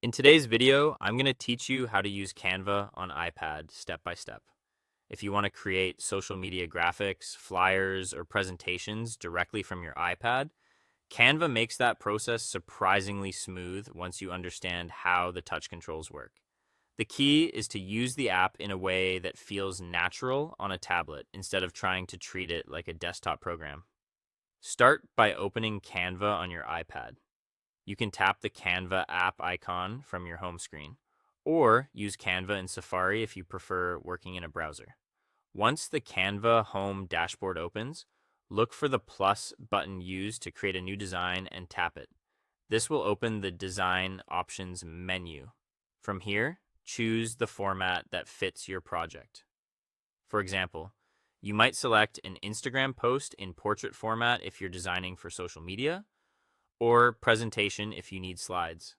In today's video, I'm going to teach you how to use Canva on iPad step by step. If you want to create social media graphics, flyers, or presentations directly from your iPad, Canva makes that process surprisingly smooth once you understand how the touch controls work. The key is to use the app in a way that feels natural on a tablet instead of trying to treat it like a desktop program. Start by opening Canva on your iPad. You can tap the Canva app icon from your home screen, or use Canva in Safari if you prefer working in a browser. Once the Canva home dashboard opens, look for the plus button used to create a new design and tap it. This will open the design options menu. From here, choose the format that fits your project. For example, you might select an Instagram post in portrait format if you're designing for social media, or presentation if you need slides.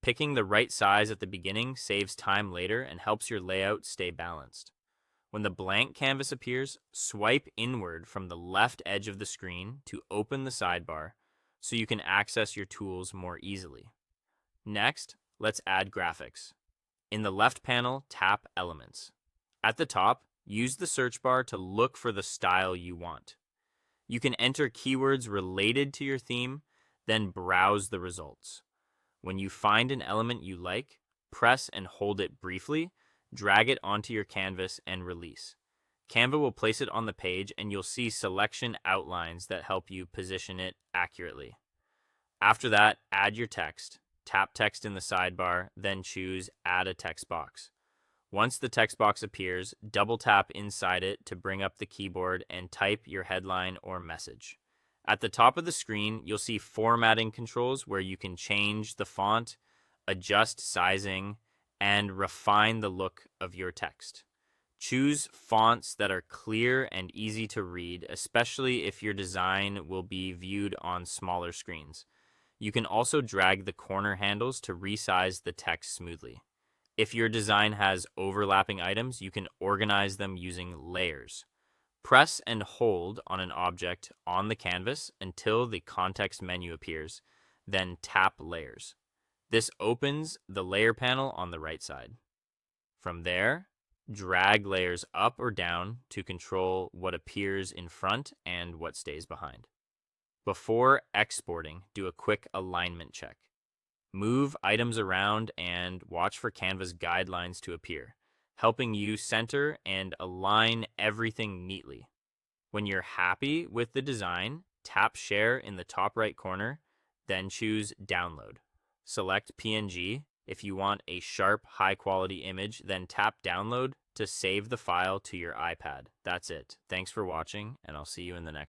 Picking the right size at the beginning saves time later and helps your layout stay balanced. When the blank canvas appears, swipe inward from the left edge of the screen to open the sidebar so you can access your tools more easily. Next, let's add graphics. In the left panel, tap Elements. At the top, use the search bar to look for the style you want. You can enter keywords related to your theme, then browse the results. When you find an element you like, press and hold it briefly, drag it onto your canvas, and release. Canva will place it on the page and you'll see selection outlines that help you position it accurately. After that, add your text. Tap text in the sidebar, then choose Add a text box. Once the text box appears, double tap inside it to bring up the keyboard and type your headline or message. At the top of the screen, you'll see formatting controls where you can change the font, adjust sizing, and refine the look of your text. Choose fonts that are clear and easy to read, especially if your design will be viewed on smaller screens. You can also drag the corner handles to resize the text smoothly. If your design has overlapping items, you can organize them using layers. Press and hold on an object on the canvas until the context menu appears, then tap Layers. This opens the layer panel on the right side. From there, drag layers up or down to control what appears in front and what stays behind. Before exporting, do a quick alignment check. Move items around and watch for Canva's guidelines to appear, helping you center and align everything neatly. When you're happy with the design, tap Share in the top right corner, then choose Download. Select PNG. If you want a sharp, high-quality image, then tap Download to save the file to your iPad. That's it. Thanks for watching, and I'll see you in the next